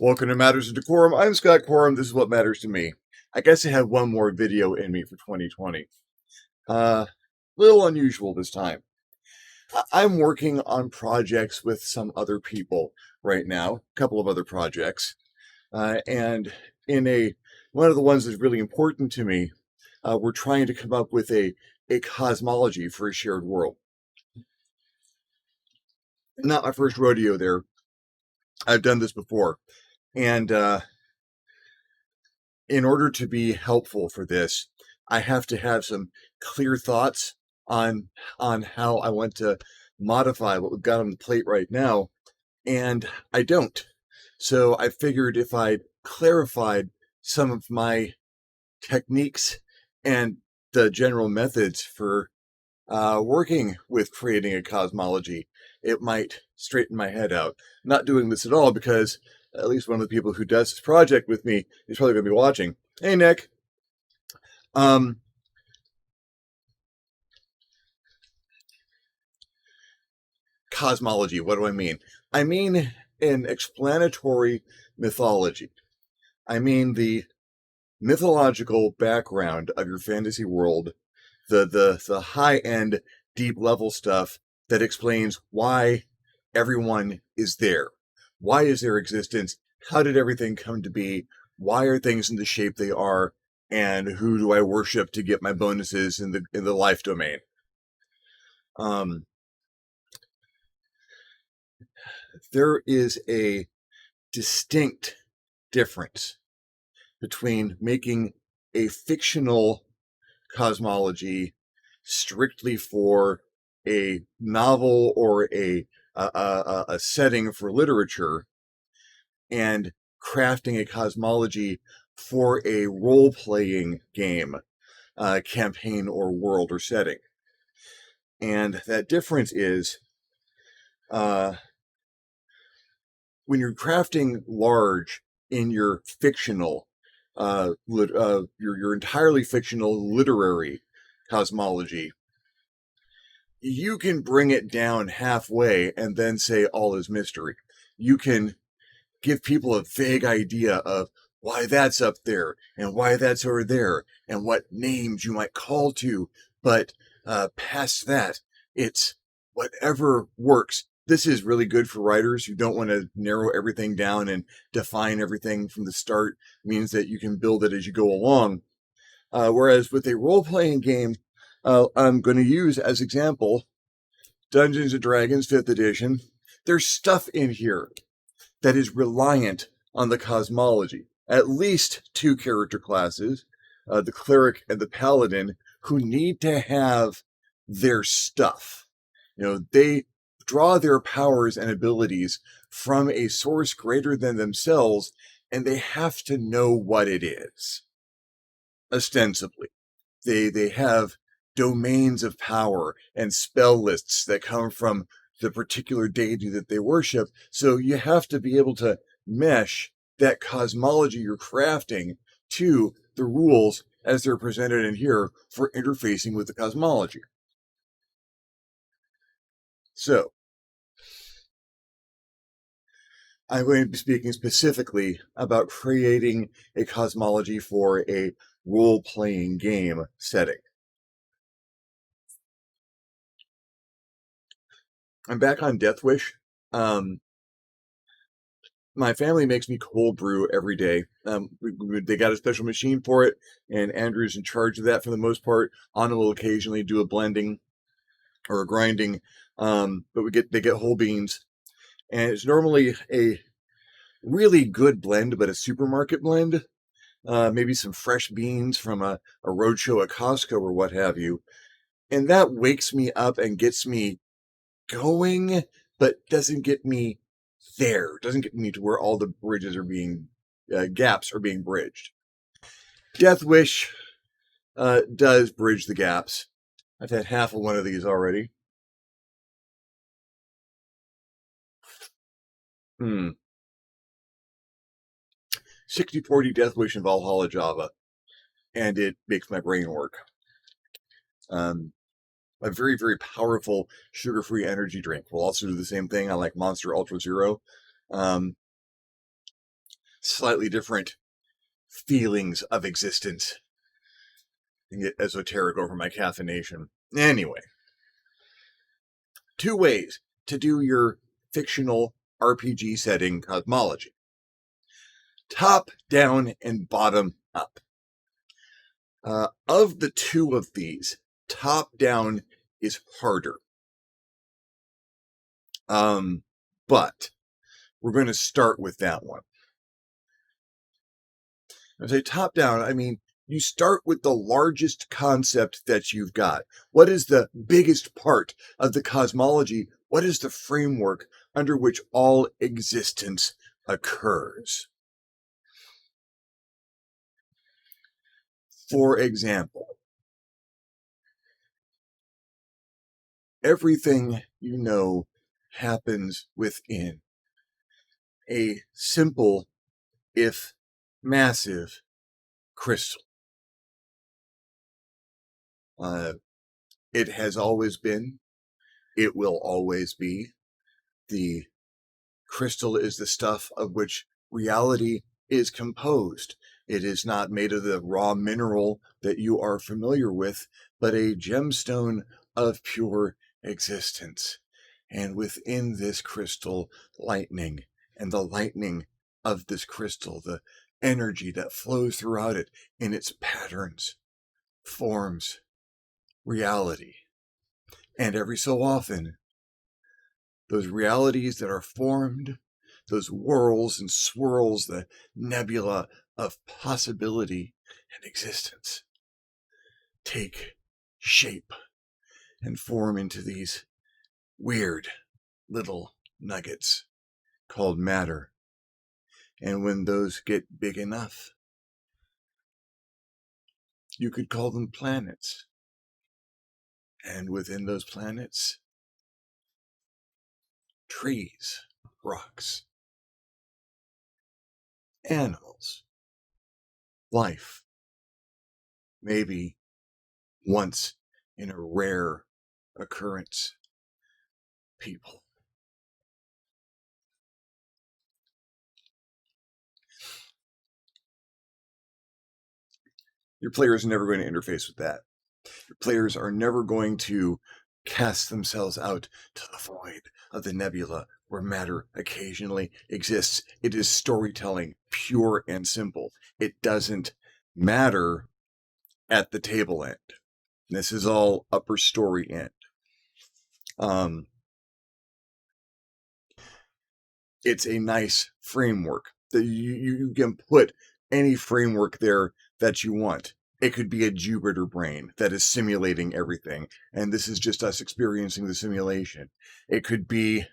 Welcome to Matters of Decorum. I'm Scott Corum. This is what matters to me. I guess I have one more video in me for 2020. Little unusual this time. I'm working on projects with some other people right now, a couple of other projects. And in one of the ones that's really important to me, we're trying to come up with a cosmology for a shared world. Not my first rodeo there. I've done this before. And in order to be helpful for this, I have to have some clear thoughts on how I want to modify what we've got on the plate right now, and I don't. So I figured if I clarified some of my techniques and the general methods for working with creating a cosmology, it might straighten my head out. I'm not doing this at all because at least one of the people who does this project with me is probably going to be watching. Hey, Nick. Cosmology. What do I mean? I mean an explanatory mythology. I mean the mythological background of your fantasy world, the high end, deep level stuff that explains why everyone is there. Why is their existence? How did everything come to be? Why are things in the shape they are? And who do I worship to get my bonuses in the life domain? There is a distinct difference between making a fictional cosmology strictly for a novel or a setting for literature and crafting a cosmology for a role-playing game, campaign or world or setting. And that difference is when you're crafting large in your fictional, your entirely fictional literary cosmology, you can bring it down halfway and then say all is mystery. You can give people a vague idea of why that's up there and why that's over there and what names you might call to. But past that, it's whatever works. This is really good for writers who don't want to narrow everything down and define everything from the start. It means that you can build it as you go along. Whereas with a role-playing game, I'm going to use as example Dungeons and Dragons 5th edition. There's stuff in here that is reliant on the cosmology. At least two character classes, the cleric and the paladin, who need to have their stuff. They draw their powers and abilities from a source greater than themselves, and they have to know what it is. Ostensibly, they have domains of power and spell lists that come from the particular deity that they worship. So you have to be able to mesh that cosmology you're crafting to the rules as they're presented in here for interfacing with the cosmology. So I'm going to be speaking specifically about creating a cosmology for a role-playing game setting. I'm back on Death Wish. My family makes me cold brew every day. They got a special machine for it, and Andrew's in charge of that for the most part. Anna will occasionally do a blending or a grinding, but they get whole beans, and it's normally a really good blend, but a supermarket blend. Maybe some fresh beans from a roadshow at Costco or what have you, and that wakes me up and gets me going, but doesn't get me there. Doesn't get me to where all the bridges are being gaps are being bridged. Death Wish does bridge the gaps. I've had half of one of these already. 60-40 Death Wish and Valhalla Java, and it makes my brain work. A very, very powerful sugar-free energy drink will also do the same thing. I like Monster Ultra Zero. slightly different feelings of existence. And get esoteric over my caffeination. Anyway, 2 ways to do your fictional RPG setting cosmology: top down and bottom up. Of the 2 of these, top down is harder. But we're going to start with that one. When I say top down, I mean you start with the largest concept that you've got. What is the biggest part of the cosmology? What is the framework under which all existence occurs? For example, everything you know happens within a simple, if massive, crystal. It has always been, it will always be. The crystal is the stuff of which reality is composed. It is not made of the raw mineral that you are familiar with, but a gemstone of pure existence. And within this crystal, lightning, and the lightning of this crystal, the energy that flows throughout it in its patterns, forms reality. And every so often, those realities that are formed, those whirls and swirls, the nebula of possibility and existence, take shape and form into these weird little nuggets called matter. And when those get big enough, you could call them planets. And within those planets, trees, rocks, animals, life, maybe once in a rare occurrence, people. Your players are never going to interface with that. Your players are never going to cast themselves out to the void of the nebula where matter occasionally exists. It is storytelling, pure and simple. It doesn't matter at the table end. This is all upper story end. It's a nice framework that you can put any framework there that you want. It could be a Jupiter brain that is simulating everything, and this is just us experiencing the simulation. It could be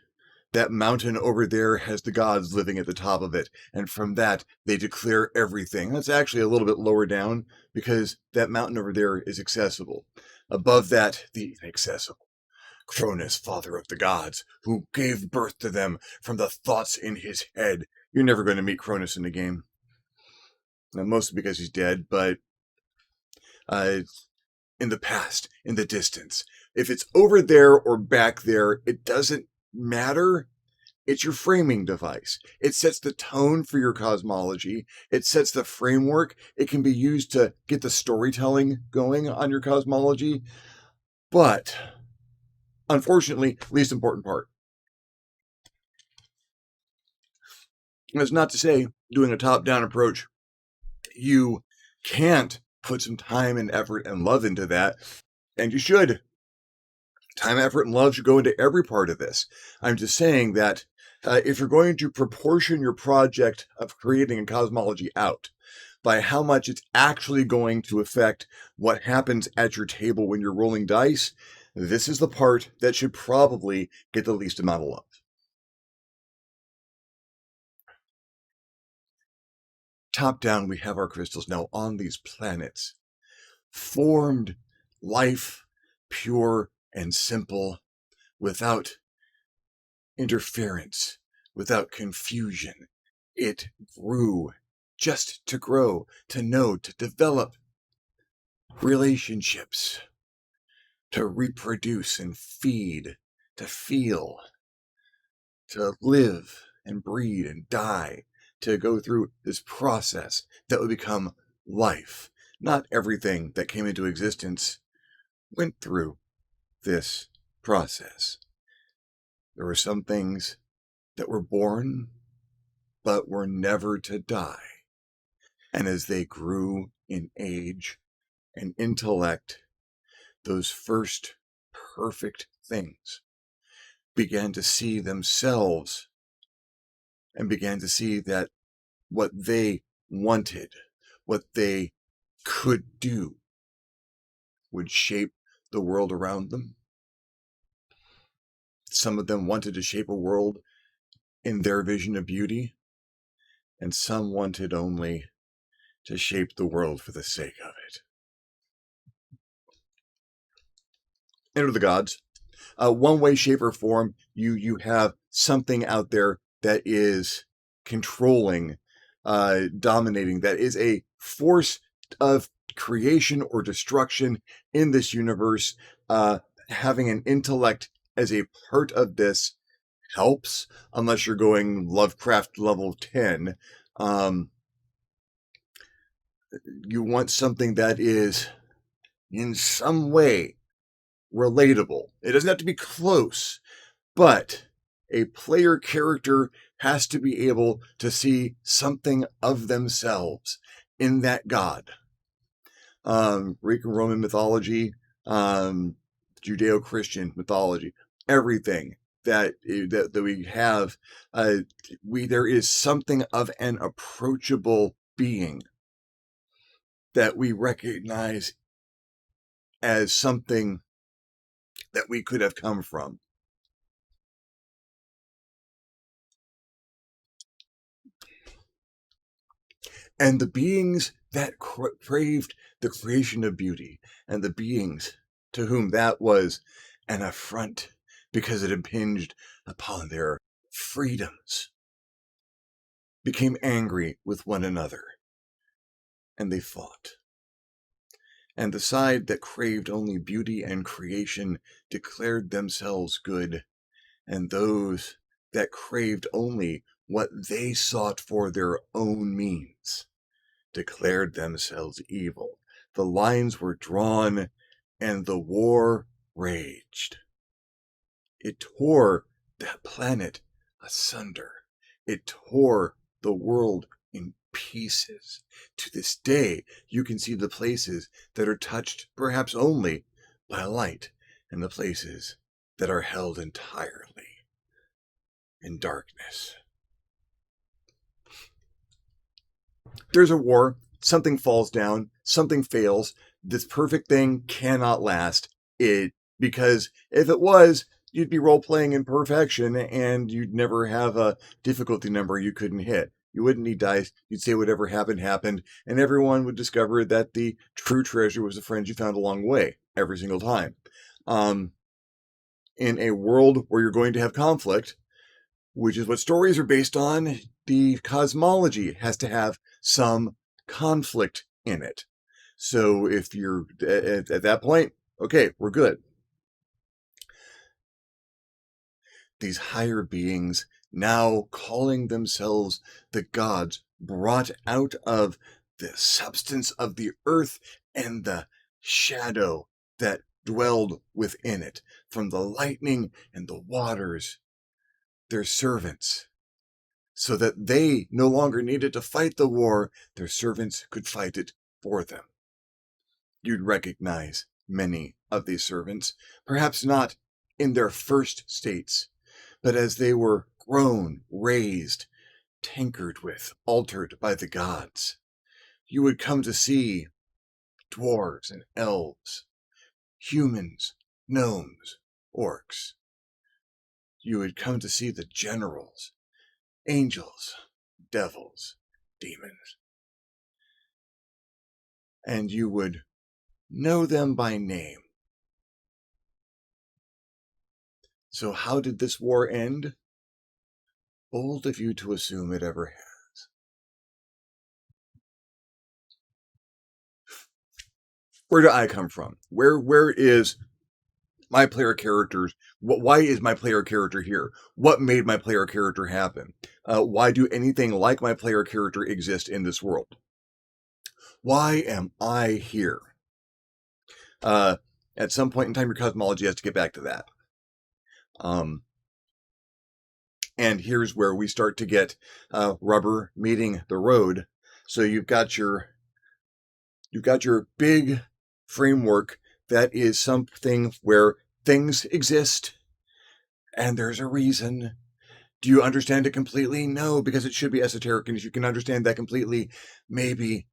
that mountain over there has the gods living at the top of it, and from that they declare everything. That's actually a little bit lower down because that mountain over there is accessible. Above that, the inaccessible. Cronus, father of the gods, who gave birth to them from the thoughts in his head. You're never going to meet Cronus in the game. Now, mostly because he's dead, but in the past, in the distance. If it's over there or back there, it doesn't matter. It's your framing device. It sets the tone for your cosmology. It sets the framework. It can be used to get the storytelling going on your cosmology. But unfortunately, least important part. That's not to say doing a top-down approach, you can't put some time and effort and love into that, and you should. Time, effort, and love should go into every part of this. I'm just saying that if you're going to proportion your project of creating a cosmology out by how much it's actually going to affect what happens at your table when you're rolling dice, this is the part that should probably get the least amount of love. Top down, we have our crystals now on these planets, formed life, pure and simple, without interference, without confusion. It grew just to grow, to know, to develop relationships, to reproduce and feed, to feel, to live and breed and die. to go through this process that would become life. Not everything that came into existence went through this process. There were some things that were born, but were never to die. And as they grew in age and intellect, those first perfect things began to see themselves and began to see that what they wanted, what they could do, would shape the world around them. Some of them wanted to shape a world in their vision of beauty, and some wanted only to shape the world for the sake of it. Enter the gods. One way, shape, or form, you have something out there that is controlling, dominating, that is a force of creation or destruction in this universe. Having an intellect as a part of this helps, unless you're going Lovecraft level 10. You want something that is in some way relatable. It doesn't have to be close, but a player character has to be able to see something of themselves in that god. Greek and Roman mythology, Judeo-Christian mythology, everything that we have, there is something of an approachable being that we recognize as something that we could have come from. And the beings that craved the creation of beauty, and the beings to whom that was an affront because it impinged upon their freedoms, became angry with one another, and they fought. And the side that craved only beauty and creation declared themselves good, and those that craved only what they sought for their own means declared themselves evil. The lines were drawn, and the war raged. It tore that planet asunder. It tore the world in pieces. To this day, you can see the places that are touched perhaps only by light, and the places that are held entirely in darkness. There's a war, something falls down, something fails. This perfect thing cannot last. Because if it was, you'd be role playing in perfection, and you'd never have a difficulty number you couldn't hit. You wouldn't need dice. You'd say whatever happened, and everyone would discover that the true treasure was the friends you found along the way every single time. In a world where you're going to have conflict, which is what stories are based on, the cosmology has to have some conflict in it. So if you're at that point, okay, we're good. These higher beings, now calling themselves the gods, brought out of the substance of the earth and the shadow that dwelled within it, from the lightning and the waters, their servants, so that they no longer needed to fight the war. Their servants could fight it for them. You'd recognize many of these servants, perhaps not in their first states, but as they were grown, raised, tinkered with, altered by the gods. You would come to see dwarves and elves, humans, gnomes, orcs. You would come to see the generals, angels, devils, demons. And you would know them by name. So how did this war end? Bold of you to assume it ever has. Where do I come from? Where is my player characters. Why is my player character here? What made my player character happen? Why do anything like my player character exist in this world? Why am I here? At some point in time, your cosmology has to get back to that. And here's where we start to get rubber meeting the road. So you've got your big framework that is something where things exist and there's a reason. Do you understand it completely? No, because it should be esoteric. And if you can understand that completely, maybe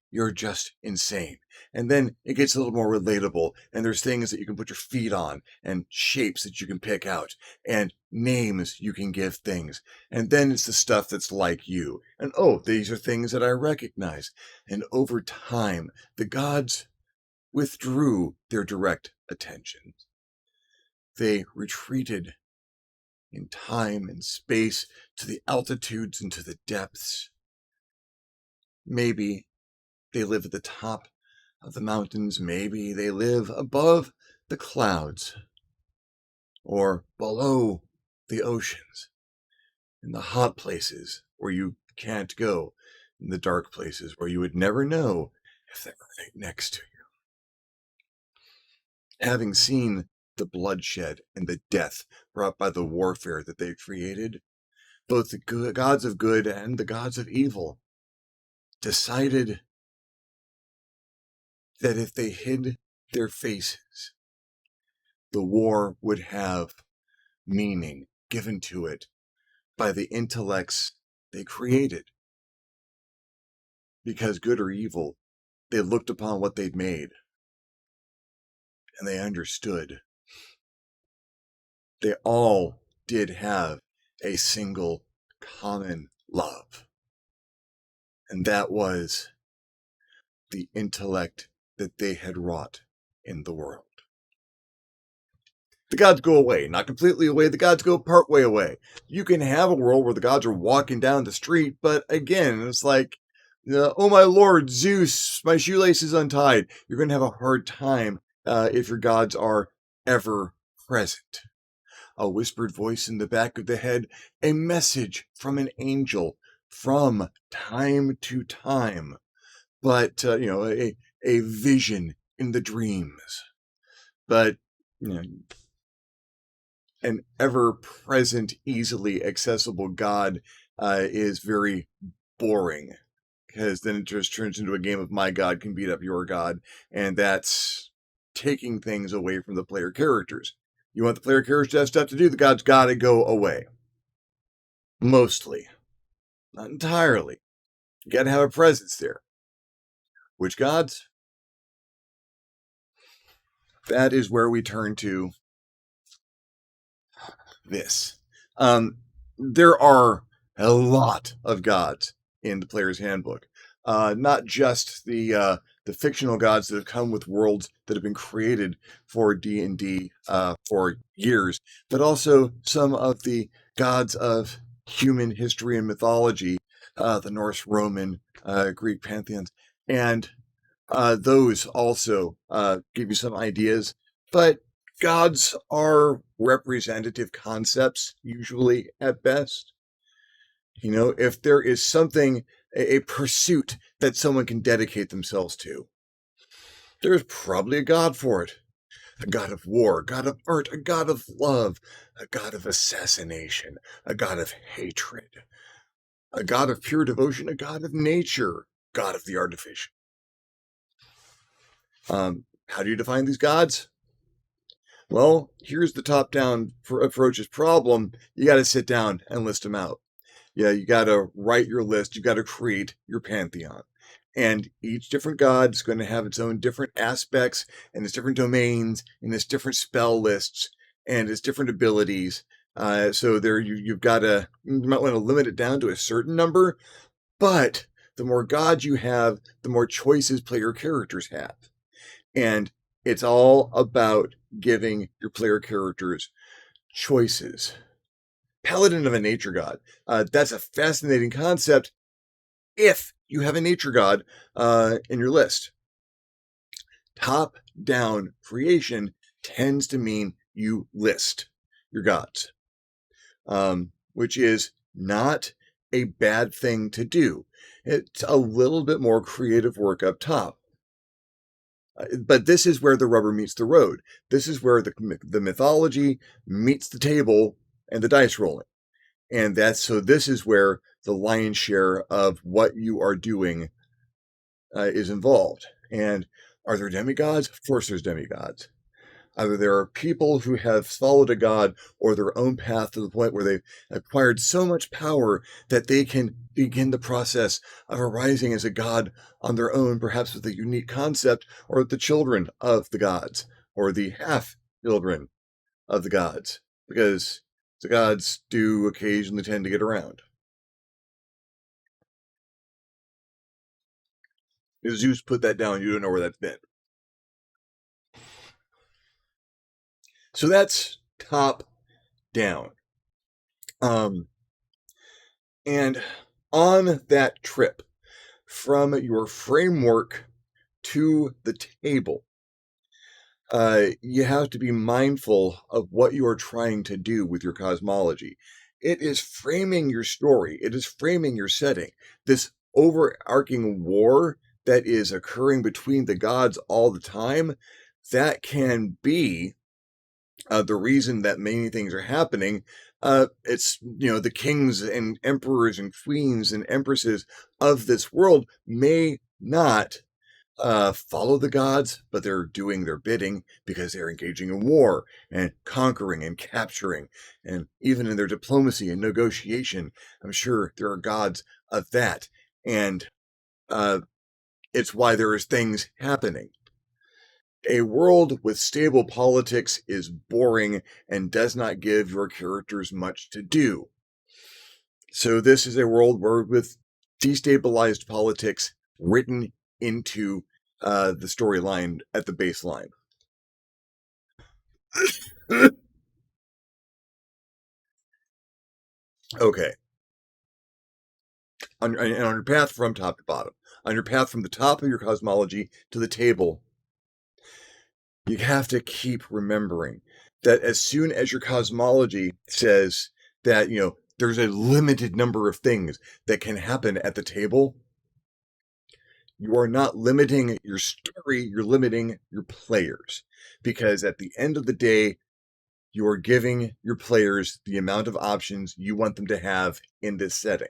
you're just insane. And then it gets a little more relatable. And there's things that you can put your feet on and shapes that you can pick out and names you can give things. And then it's the stuff that's like you. And oh, these are things that I recognize. And over time, the gods withdrew their direct attention. They retreated in time and space to the altitudes and to the depths. Maybe they live at the top of the mountains. Maybe they live above the clouds or below the oceans, in the hot places where you can't go, in the dark places where you would never know if they're right next to you. Having seen the bloodshed and the death brought by the warfare that they created, both the gods of good and the gods of evil decided that if they hid their faces, the war would have meaning given to it by the intellects they created. Because good or evil, they looked upon what they'd made and they understood. They all did have a single common love. And that was the intellect that they had wrought in the world. The gods go away, not completely away, the gods go part way away. You can have a world where the gods are walking down the street, but again, it's like, oh my lord, Zeus, my shoelace is untied. You're going to have a hard time if your gods are ever present. A whispered voice in the back of the head, a message from an angel from time to time, but, a vision in the dreams. But, an ever-present, easily accessible God is very boring, because then it just turns into a game of my God can beat up your God, and that's taking things away from the player characters. You want the player characters to have stuff to do, the gods gotta go away. Mostly. Not entirely. You gotta have a presence there. Which gods? That is where we turn to this. There are a lot of gods in the player's handbook. Not just the fictional gods that have come with worlds that have been created for D&D for years, but also some of the gods of human history and mythology, the Norse, Roman, Greek pantheons, and those also give you some ideas. But gods are representative concepts, usually at best. If there is something, a pursuit that someone can dedicate themselves to, there's probably a god for it. A god of war, a god of art, a god of love, a god of assassination, a god of hatred, a god of pure devotion, a god of nature, god of the artificial. How do you define these gods? Well, here's the top-down approach's problem. You got to sit down and list them out. Yeah, you got to write your list. You got to create your pantheon. And each different god is going to have its own different aspects and its different domains and its different spell lists and its different abilities. So there, you might want to limit it down to a certain number. But the more gods you have, the more choices player characters have. And it's all about giving your player characters choices. Paladin of a nature god. That's a fascinating concept if you have a nature god in your list. Top-down creation tends to mean you list your gods, which is not a bad thing to do. It's a little bit more creative work up top. But this is where the rubber meets the road. This is where the mythology meets the table and the dice rolling. And this is where the lion's share of what you are doing is involved. And are there demigods? Of course there's demigods. Either there are people who have followed a god or their own path to the point where they've acquired so much power that they can begin the process of arising as a god on their own, perhaps with a unique concept, or the children of the gods, or the half children of the gods, because the gods do occasionally tend to get around. If Zeus put that down, you don't know where that's been. So that's top down. And on that trip from your framework to the table, you have to be mindful of what you are trying to do with your cosmology. It is framing your story. It is framing your setting. This overarching war that is occurring between the gods all the time, that can be the reason that many things are happening. It's, the kings and emperors and queens and empresses of this world may not follow the gods, but they're doing their bidding because they're engaging in war and conquering and capturing. And even in their diplomacy and negotiation, I'm sure there are gods of that. And it's why there is things happening. A world with stable politics is boring and does not give your characters much to do. So this is a world where with destabilized politics written into the storyline at the baseline. Okay. On your path from top to bottom, on your path from the top of your cosmology to the table, you have to keep remembering that as soon as your cosmology says that, there's a limited number of things that can happen at the table, you are not limiting your story, you're limiting your players. Because at the end of the day, you are giving your players the amount of options you want them to have in this setting.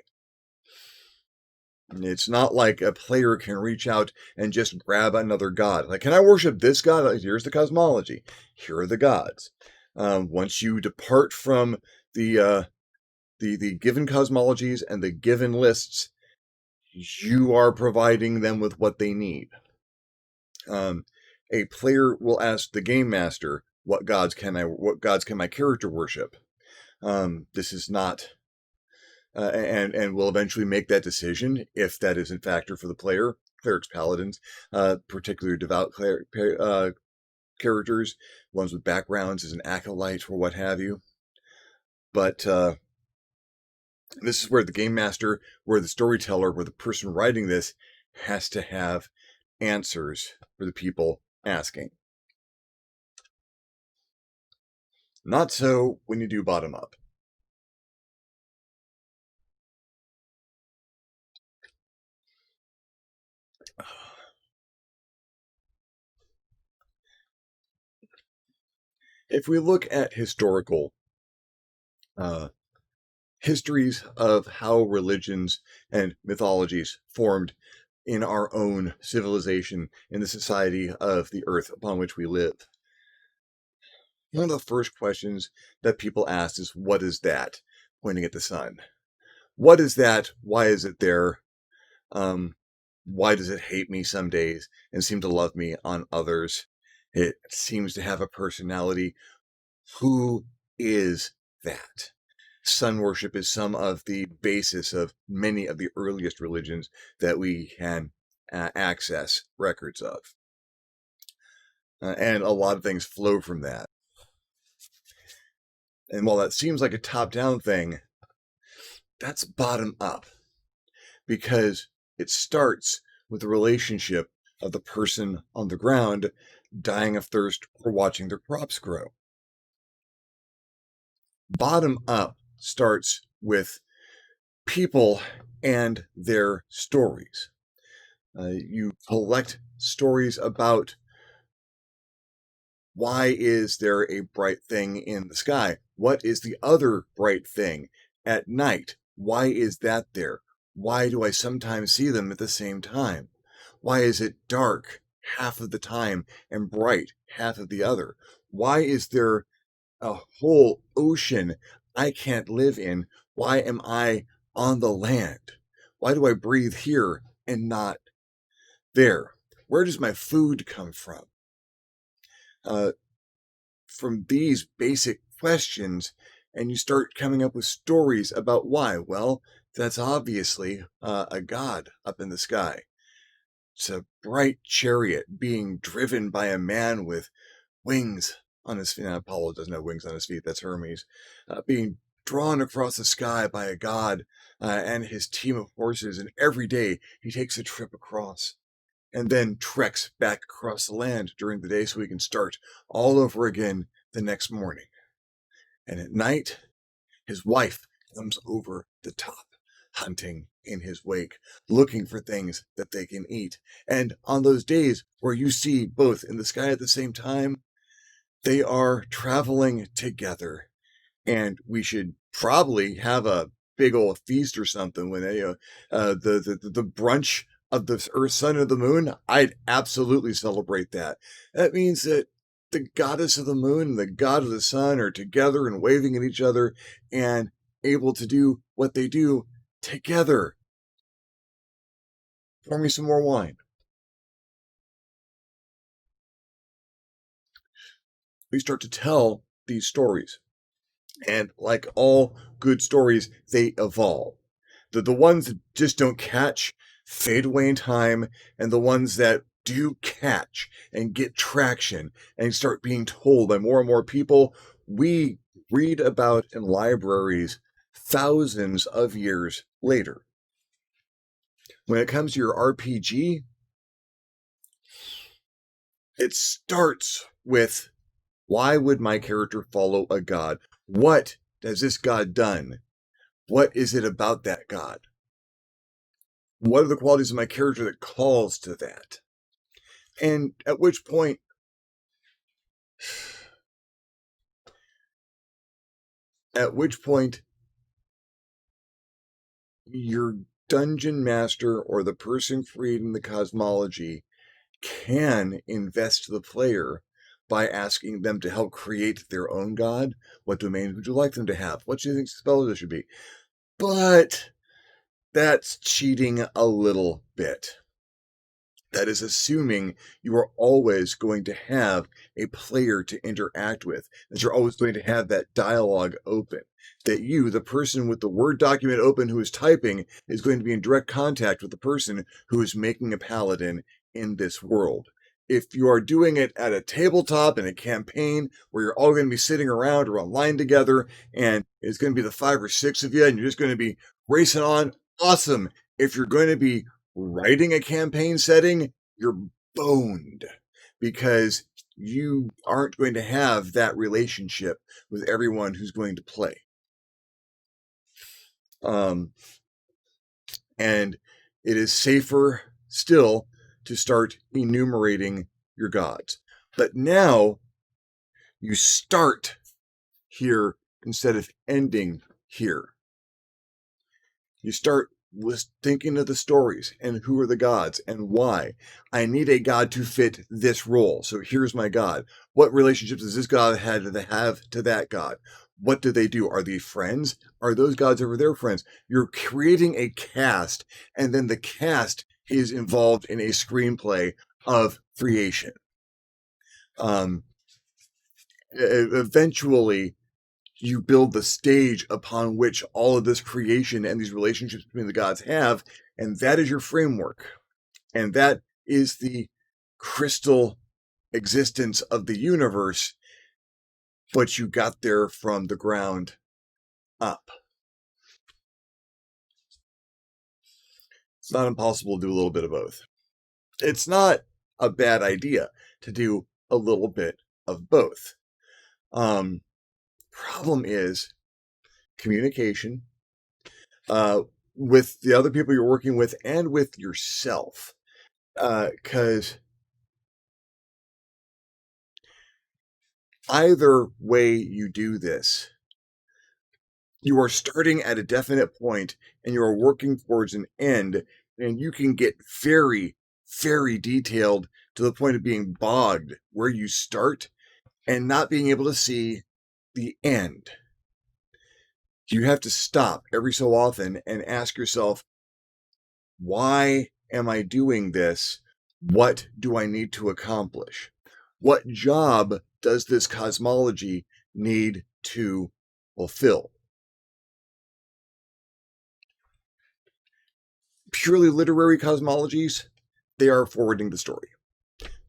It's not like a player can reach out and just grab another god. Like, can I worship this god? Here's the cosmology. Here are the gods. Once you depart from the given cosmologies and the given lists, you are providing them with what they need. A player will ask the game master, what gods can my character worship? This is not, and will eventually make that decision if that is in factor for the player. Clerics, paladins, particularly devout characters, ones with backgrounds as an acolyte or what have you. But this is where the game master, where the storyteller, where the person writing this has to have answers for the people asking. Not so when you do bottom up. If we look at historical histories of how religions and mythologies formed in our own civilization, in the society of the earth upon which we live, one of the first questions that people ask is, what is that? Pointing at the sun. What is that? Why is it there? Why does it hate me some days and seem to love me on others? It seems to have a personality. Who is that? Sun worship is some of the basis of many of the earliest religions that we can access records of. And a lot of things flow from that. And while that seems like a top-down thing, that's bottom up, because it starts with the relationship of the person on the ground dying of thirst or watching their crops grow. Bottom up starts with people and their stories. You collect stories about why is there a bright thing in the sky? What is the other bright thing at night? Why is that there? Why do I sometimes see them at the same time? Why is it dark half of the time and bright half of the other? Why is there a whole ocean I can't live in? Why am I on the land? Why do I breathe here and not there? Where does my food come from? Uh, from these basic questions, and you start coming up with stories about why. Well, that's obviously a god up in the sky. It's a bright chariot being driven by a man with wings on his feet. Now, Apollo doesn't have wings on his feet, that's Hermes. Being drawn across the sky by a god and his team of horses, and every day he takes a trip across and then treks back across the land during the day so he can start all over again the next morning. And at night, his wife comes over the top, hunting in his wake, looking for things that they can eat. And on those days where you see both in the sky at the same time, they are traveling together. And we should probably have a big old feast or something when they, the brunch of the Earth, Sun, and the Moon. I'd absolutely celebrate that. That means that the goddess of the moon and the god of the sun are together and waving at each other and able to do what they do together. Pour me some more wine. We start to tell these stories. And like all good stories, they evolve. The ones that just don't catch fade away in time, and the ones that do catch and get traction and start being told by more and more people, we read about in libraries thousands of years later. When it comes to your RPG, it starts with, why would my character follow a god? What has this god done? What is it about that god? What are the qualities of my character that calls to that? And at which point, your dungeon master or the person creating the cosmology can invest the player by asking them to help create their own god. What domains would you like them to have? What do you think spells should be? But that's cheating a little bit. That is assuming you are always going to have a player to interact with, that you're always going to have that dialogue open, that you, the person with the Word document open who is typing, is going to be in direct contact with the person who is making a paladin in this world. If you are doing it at a tabletop in a campaign where you're all going to be sitting around or online together, and it's going to be the 5 or 6 of you, and you're just going to be racing on, awesome. If you're going to be writing a campaign setting, you're boned because you aren't going to have that relationship with everyone who's going to play. And it is safer still to start enumerating your gods. But now you start here instead of ending here. You start with thinking of the stories and who are the gods and why. I need a god to fit this role. So here's my god. What relationships does this god have to that god? What do they do? Are they friends? Are those gods ever their friends? You're creating a cast, and then the cast is involved in a screenplay of creation. Eventually, you build the stage upon which all of this creation and these relationships between the gods have, and that is your framework. And that is the crystal existence of the universe, but you got there from the ground up. It's not impossible to do a little bit of both. It's not a bad idea to do a little bit of both. Problem is communication with the other people you're working with and with yourself. Because either way you do this, you are starting at a definite point and you are working towards an end, and you can get very, very detailed to the point of being bogged where you start and not being able to see the end. You have to stop every so often and ask yourself, why am I doing this? What do I need to accomplish? What job does this cosmology need to fulfill? Purely literary cosmologies, they are forwarding the story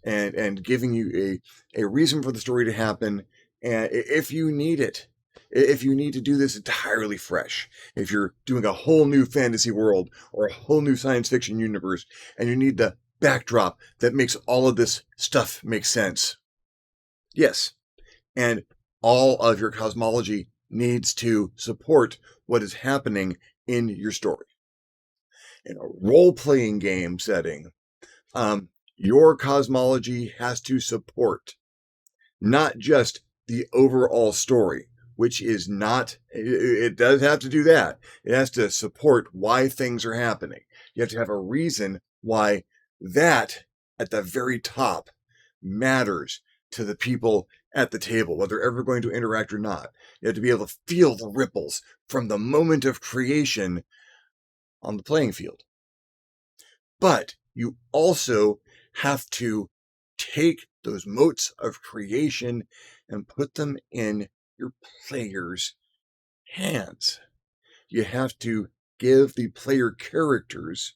and giving you a reason for the story to happen. And if you need it, if you need to do this entirely fresh, if you're doing a whole new fantasy world or a whole new science fiction universe, and you need the backdrop that makes all of this stuff make sense, yes. And all of your cosmology needs to support what is happening in your story. In a role-playing game setting, your cosmology has to support not just the overall story, which is not, it does have to do that. It has to support why things are happening. You have to have a reason why that at the very top matters to the people at the table, whether they're ever going to interact or not. You have to be able to feel the ripples from the moment of creation on the playing field. But you also have to take those motes of creation and put them in your players' hands. You have to give the player characters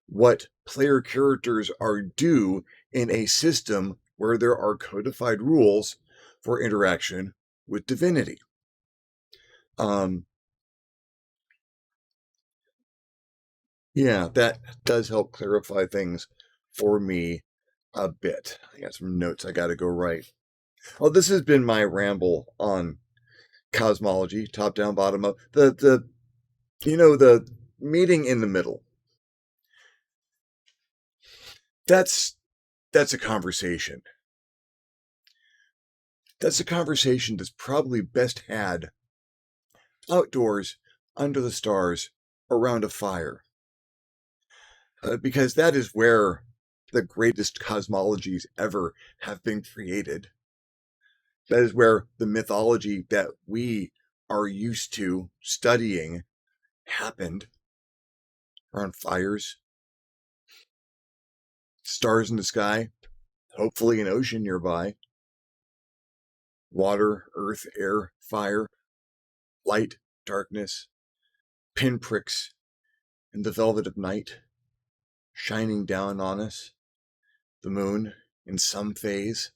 what player characters are due in a system where there are codified rules for interaction with divinity. Yeah, that does help clarify things for me a bit. I got some notes I got to go write. Well, this has been my ramble on cosmology, top down, bottom up. The meeting in the middle. That's a conversation. That's a conversation that's probably best had outdoors, under the stars, around a fire. Because that is where the greatest cosmologies ever have been created. That is where the mythology that we are used to studying happened. Around fires, stars in the sky, hopefully an ocean nearby, water, earth, air, fire, light, darkness, pinpricks in the velvet of night, shining down on us, the moon in some phase,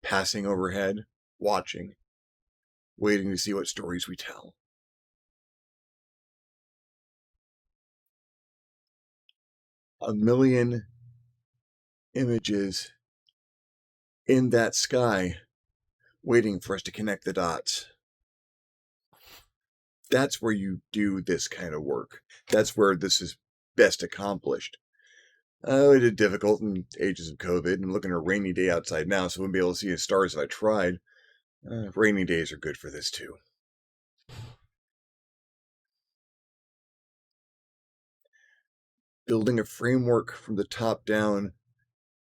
passing overhead, watching, waiting to see what stories we tell. A million images in that sky waiting for us to connect the dots. That's where you do this kind of work. That's where this is best accomplished. It is difficult in ages of COVID. I'm looking at a rainy day outside now, so I wouldn't be able to see the stars if I tried. Rainy days are good for this too. Building a framework from the top down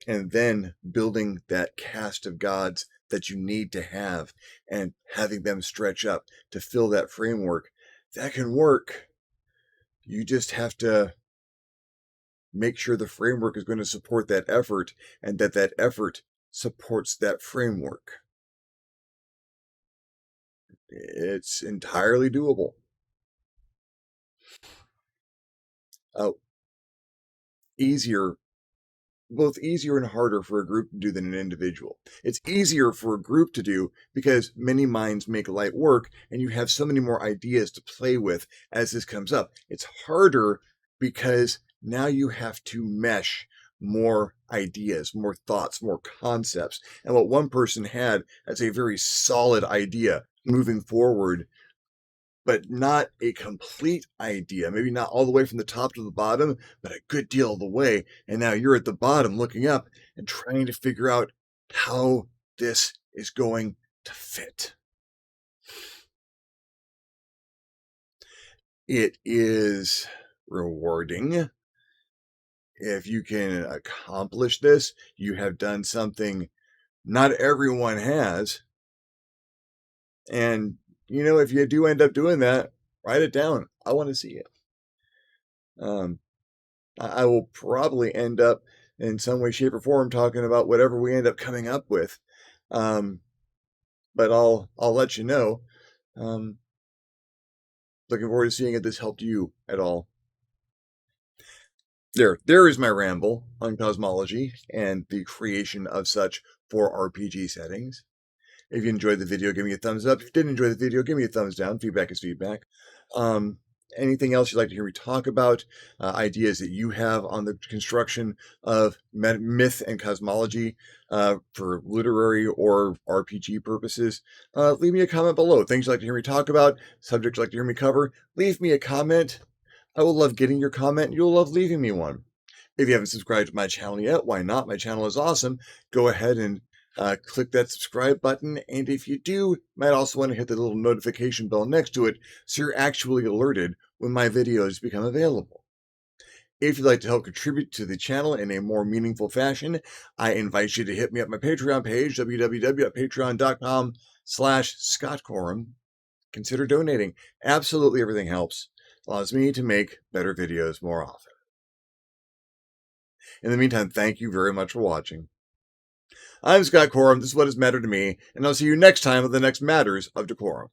and then building that cast of gods that you need to have and having them stretch up to fill that framework, that can work. You just have to make sure the framework is going to support that effort and that effort supports that framework. It's entirely doable. Easier, both easier and harder for a group to do than an individual. It's easier for a group to do because many minds make light work and you have so many more ideas to play with as this comes up. It's harder because now you have to mesh more ideas, more thoughts, more concepts. And what one person had as a very solid idea moving forward, but not a complete idea, maybe not all the way from the top to the bottom, but a good deal of the way. And now you're at the bottom looking up and trying to figure out how this is going to fit. It is rewarding. If you can accomplish this, you have done something not everyone has. And, if you do end up doing that, write it down. I want to see it. I will probably end up in some way, shape, or form talking about whatever we end up coming up with. But I'll let you know. Looking forward to seeing if this helped you at all. There is my ramble on cosmology and the creation of such for RPG settings. If you enjoyed the video, give me a thumbs up. If you didn't enjoy the video, give me a thumbs down. Feedback is feedback. Anything else you'd like to hear me talk about, ideas that you have on the construction of myth and cosmology for literary or RPG purposes, leave me a comment below. Things you'd like to hear me talk about, subjects you'd like to hear me cover, leave me a comment. I will love getting your comment. You'll love leaving me one. If you haven't subscribed to my channel yet, why not? My channel is awesome. Go ahead and click that subscribe button. And if you do, you might also want to hit the little notification bell next to it so you're actually alerted when my videos become available. If you'd like to help contribute to the channel in a more meaningful fashion, I invite you to hit me up my Patreon page, www.patreon.com/ScottCorum. Consider donating. Absolutely everything helps. Allows me to make better videos more often. In the meantime, thank you very much for watching. I'm Scott Corum. This is what has mattered to me, and I'll see you next time with the next Matters of DeCorum.